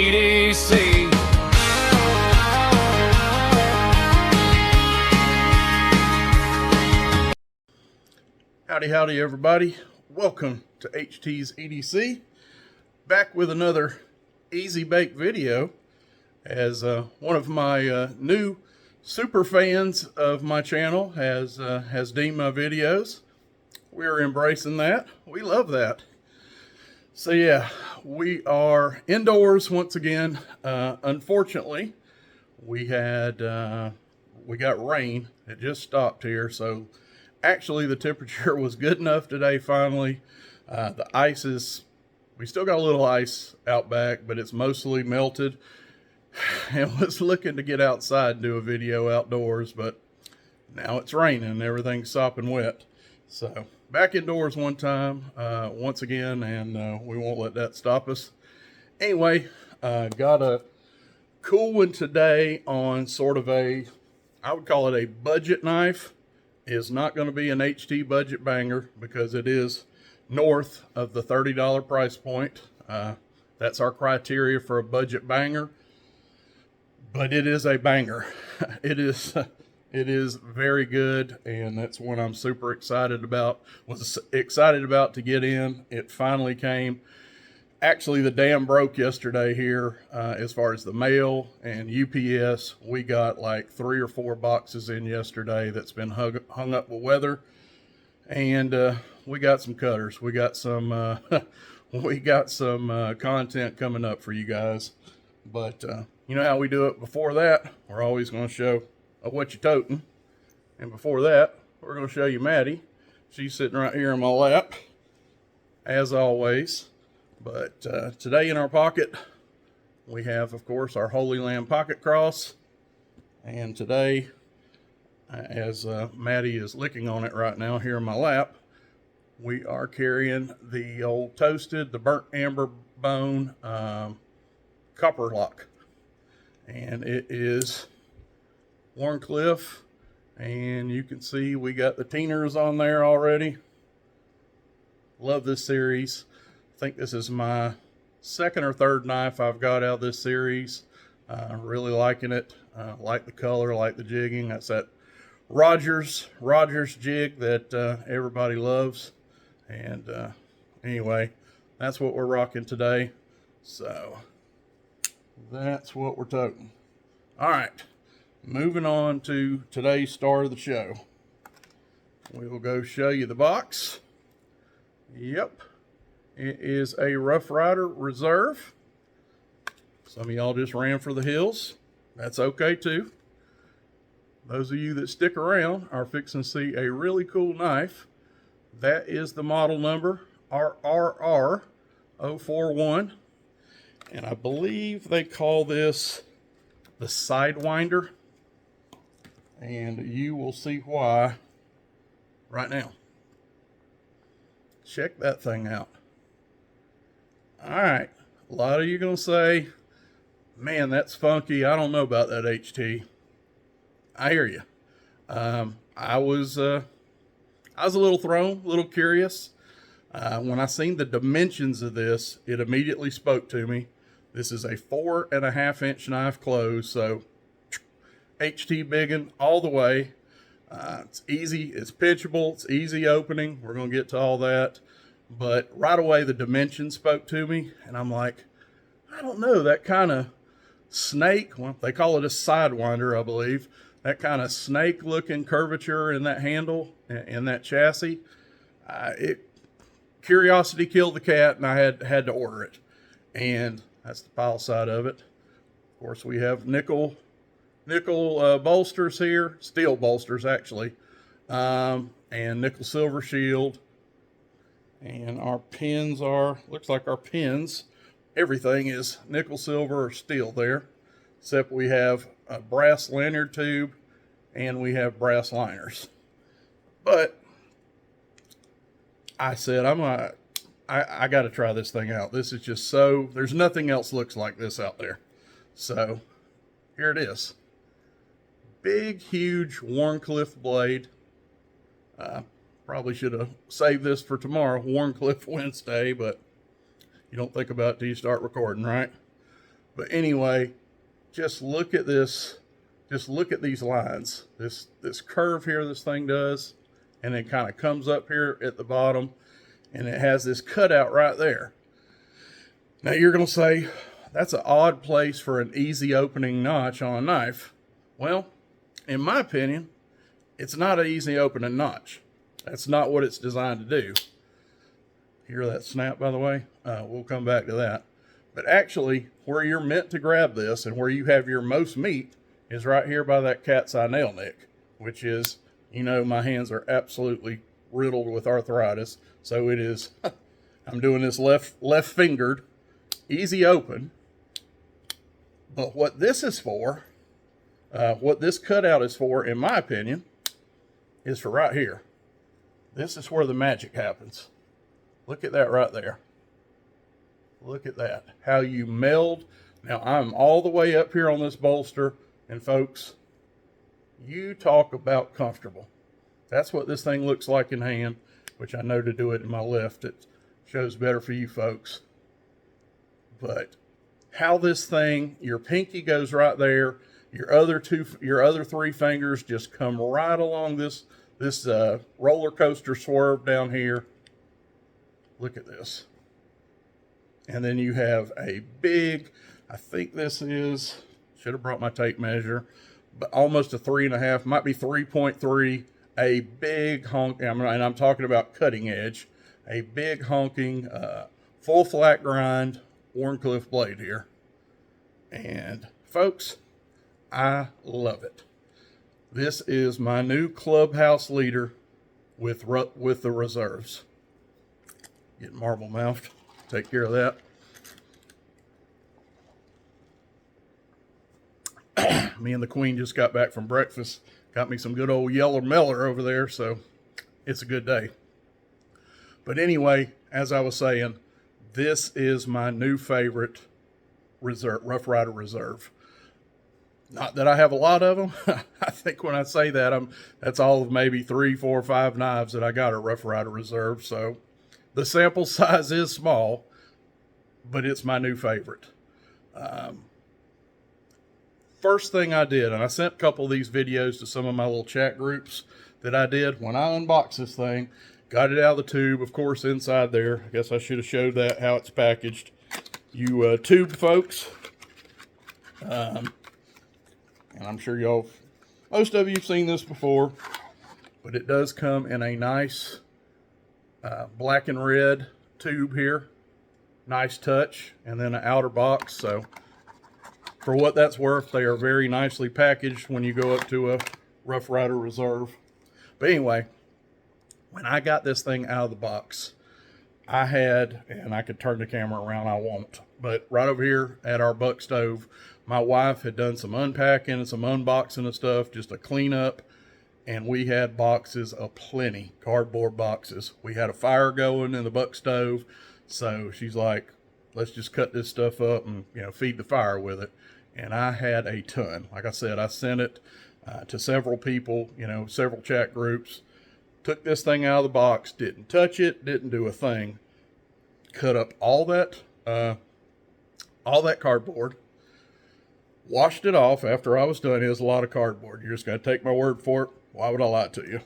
EDC. Howdy howdy everybody, welcome to HT's EDC, back with another easy bake video. As one of my new super fans of my channel has deemed my videos. We're embracing that. We love that. So yeah, we are indoors once again. Unfortunately, we got rain. It just stopped here, so actually the temperature was good enough today finally. The ice we still got a little ice out back, but it's mostly melted. And was looking to get outside and do a video outdoors, but now it's raining and everything's sopping wet. So back indoors once again, and we won't let that stop us. Anyway, got a cool one today on sort of I would call it a budget knife. Is not going to be an HT budget banger because it is north of the $30 price point. That's our criteria for a budget banger. But it is a banger. It is very good, and that's one I'm super excited about. Was excited about to get in. It finally came. Actually, the dam broke yesterday here as far as the mail and UPS. We got like 3 or 4 boxes in yesterday that's been hung up with weather, and we got some cutters. We got some content coming up for you guys, but. You know how we do it before that? We're always going to show what you're toting. And before that, we're going to show you Maddie. She's sitting right here in my lap, as always. But today in our pocket, we have, of course, our Holy Land Pocket Cross. And today, as Maddie is licking on it right now here in my lap, we are carrying the old toasted, the burnt amber bone copper lock. And it is Wharncliffe, and you can see we got the Teeners on there already. Love this series. I think this is my second or third knife I've got out of this series. Really liking it. Like the color, like the jigging. That's that Rogers jig that everybody loves. And anyway, that's what we're rocking today. So that's what we're toting. All right, moving on to today's star of the show. We will go show you the box. Yep, it is a Rough Ryder Reserve. Some of y'all just ran for the hills. That's okay too. Those of you that stick around are fixing to see a really cool knife. That is the model number RRR041. And I believe they call this the Sidewinder. And you will see why right now. Check that thing out. All right. A lot of you going to say, man, that's funky. I don't know about that HT. I hear you. I was a little thrown, a little curious. When I seen the dimensions of this, it immediately spoke to me. This is a 4.5-inch knife close, so HT BIGGUN all the way. It's easy, it's pitchable, it's easy opening. We're going to get to all that. But right away, the dimensions spoke to me, and I'm like, I don't know, that kind of snake, well, they call it a Sidewinder, I believe. That kind of snake-looking curvature in that handle, in that chassis. Curiosity killed the cat, and I had to order it. And that's the pile side of it. Of course, we have nickel bolsters here, steel bolsters actually, and nickel silver shield. And our pins looks like our pins, everything is nickel, silver, or steel there, except we have a brass lanyard tube and we have brass liners. But I said, I got to try this thing out. This is just there's nothing else looks like this out there. So here it is. Big, huge Wharncliffe blade. Probably should have saved this for tomorrow, Wharncliffe Wednesday, but you don't think about it till you start recording, right? But anyway, just look at this. Just look at these lines. This curve here this thing does, and it kind of comes up here at the bottom, and it has this cutout right there. Now you're going to say, that's an odd place for an easy opening notch on a knife. Well, in my opinion, it's not an easy opening notch. That's not what it's designed to do. Hear that snap, by the way? We'll come back to that. But actually, where you're meant to grab this and where you have your most meat is right here by that cat's eye nail nick, which is, you know, my hands are absolutely riddled with arthritis. So it is, I'm doing this left fingered, easy open. But what this is for, what this cutout is for, in my opinion, is for right here. This is where the magic happens. Look at that right there. Look at that. How you meld. Now, I'm all the way up here on this bolster. And folks, you talk about comfortable. That's what this thing looks like in hand, which I know to do it in my left, it shows better for you folks. But how this thing, your pinky goes right there. Your other three fingers just come right along this roller coaster swerve down here. Look at this. And then you have a big, I think this is, should have brought my tape measure, but almost a 3.5, might be 3.3, a big honk, and I'm talking about cutting edge, a big honking, full flat grind Wharncliffe blade here. And folks, I love it. This is my new clubhouse leader with the reserves. Get marble mouthed. Take care of that. Me and the queen just got back from breakfast. Got me some good old yeller meller over there, so it's a good day. But anyway, as I was saying, this is my new favorite Rough Ryder Reserve. Not that I have a lot of them. I think when I say that, that's all of maybe 3, 4, 5 knives that I got are Rough Ryder Reserve. So the sample size is small, but it's my new favorite. First thing I did, and I sent a couple of these videos to some of my little chat groups that I did when I unboxed this thing, got it out of the tube, of course, inside there. I guess I should have showed that, how it's packaged. You tube folks, and I'm sure y'all, most of you have seen this before, but it does come in a nice black and red tube here. Nice touch, and then an outer box. So for what that's worth, they are very nicely packaged when you go up to a Rough Ryder Reserve. But anyway, when I got this thing out of the box, I had, and I could turn the camera around, I won't, but right over here at our buck stove, my wife had done some unpacking and some unboxing of stuff, just a cleanup, and we had boxes aplenty, cardboard boxes. We had a fire going in the buck stove, so she's like, let's just cut this stuff up and, you know, feed the fire with it. And I had a ton. Like I said, I sent it to several people, you know, several chat groups. Took this thing out of the box, didn't touch it, didn't do a thing. Cut up all that cardboard. Washed it off after I was done. It was a lot of cardboard. You're just going to take my word for it. Why would I lie to you?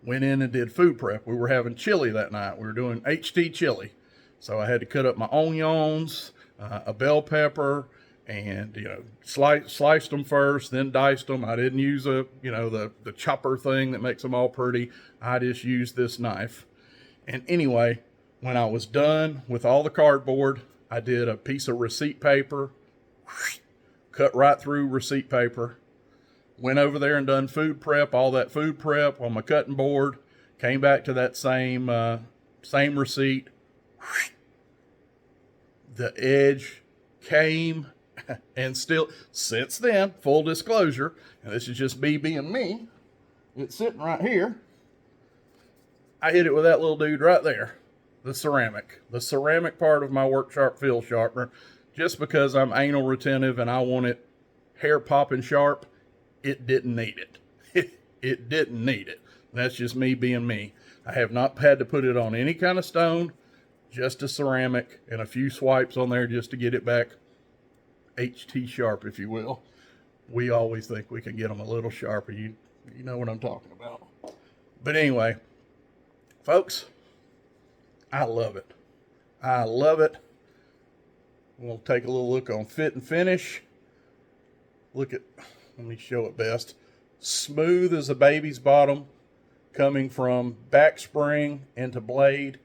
Went in and did food prep. We were having chili that night. We were doing HT chili. So I had to cut up my onions, a bell pepper, and, you know, sliced them first, then diced them. I didn't use the chopper thing that makes them all pretty. I just used this knife. And anyway, when I was done with all the cardboard, I did a piece of receipt paper, cut right through receipt paper, went over there and done food prep, all that food prep on my cutting board, came back to that same receipt. The edge came, and still, since then, full disclosure, and this is just me being me, it's sitting right here. I hit it with that little dude right there, the ceramic part of my Work Sharp Field Sharpener, just because I'm anal retentive and I want it hair popping sharp. It didn't need it. It didn't need it. That's just me being me. I have not had to put it on any kind of stone, just a ceramic and a few swipes on there just to get it back HT sharp, if you will. We always think we can get them a little sharper. You know what I'm talking about. But anyway, folks, I love it. I love it. We'll take a little look on fit and finish. Let me show it best. Smooth as a baby's bottom, coming from back spring into blade.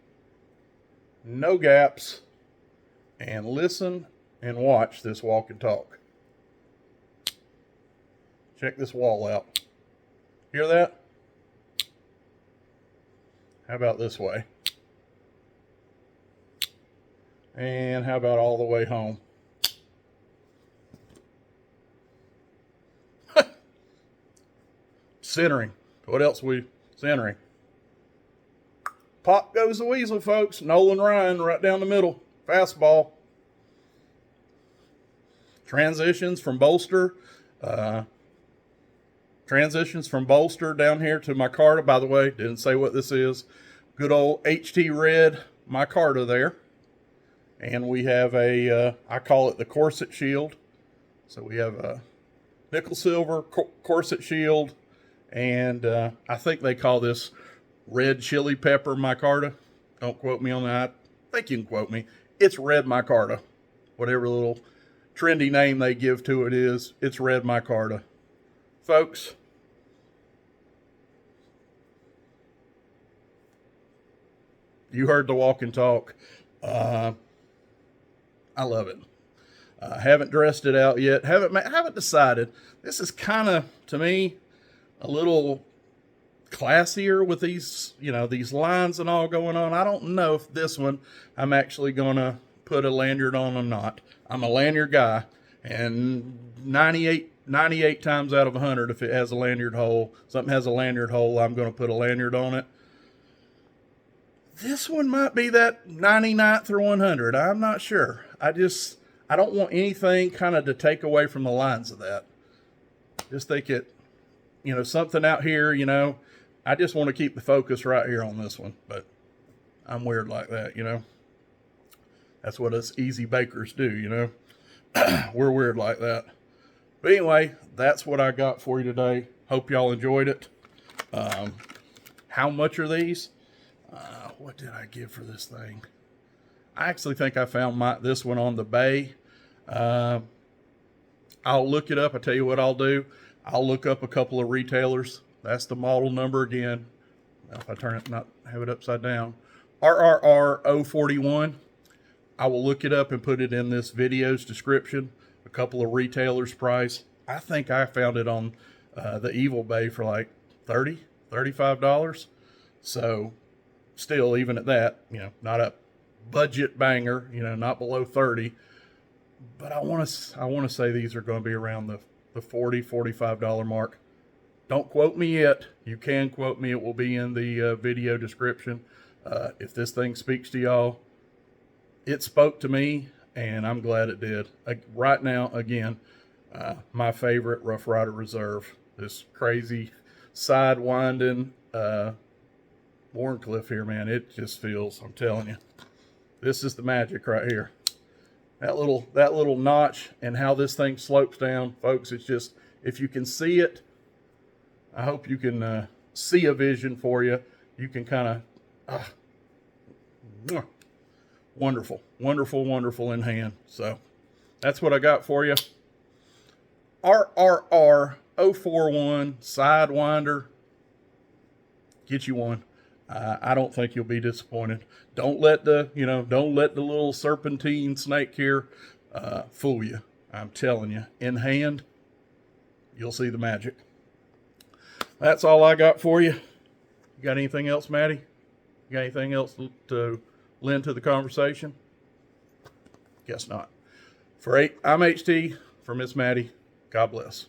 No gaps. And listen and watch this walk and talk. Check this wall out. Hear that? How about this way? And how about all the way home? Centering. What else we centering? Pop goes the weasel, folks. Nolan Ryan right down the middle. Fastball. Transitions from bolster. Transitions from bolster down here to micarta. By the way, didn't say what this is. Good old HT red micarta there. And we have a, I call it the corset shield. So we have a nickel silver corset shield. And I think they call this red chili pepper micarta. Don't quote me on that. I think you can quote me. It's red micarta. Whatever little trendy name they give to it is, it's red micarta. Folks, you heard the walk and talk. I love it. Haven't dressed it out yet. Haven't decided. This is kind of, to me, a little classier with these, these lines and all going on. I don't know if this one I'm actually going to put a lanyard on or not. I'm a lanyard guy, and 98 times out of 100, if it has a lanyard hole, something has a lanyard hole, I'm going to put a lanyard on it. This one might be that 99th or 100. I'm not sure. I don't want anything kind of to take away from the lines of that. Just think it, something out here, I just want to keep the focus right here on this one, but I'm weird like that, That's what us easy bakers do, We're weird like that. But anyway, that's what I got for you today. Hope y'all enjoyed it. How much are these? What did I give for this thing? I actually think I found this one on the bay. I'll look it up. I tell you what I'll do. I'll look up a couple of retailers. That's the model number again. If I turn it, not have it upside down. RRR 041. I will look it up and put it in this video's description. A couple of retailers' price. I think I found it on the Evil Bay for like $30, $35. So still, even at that, not a budget banger, not below 30. But I want to say these are going to be around the $40, $45 mark. Don't quote me yet. You can quote me. It will be in the video description. If this thing speaks to y'all, it spoke to me, and I'm glad it did. Right now, again, my favorite Rough Ryder Reserve. This crazy sidewinding Wharncliffe here, man. It just feels, I'm telling you, this is the magic right here. That little notch and how this thing slopes down, folks, it's just, if you can see it, I hope you can see a vision for you. You can kind of, wonderful, wonderful, wonderful in hand. So that's what I got for you. RRR 041 Sidewinder. Get you one. I don't think you'll be disappointed. Don't let the little serpentine snake here fool you. I'm telling you, in hand, you'll see the magic. That's all I got for you. You got anything else, Maddie? You got anything else to lend to the conversation? Guess not. I'm HT. For Miss Maddie, God bless.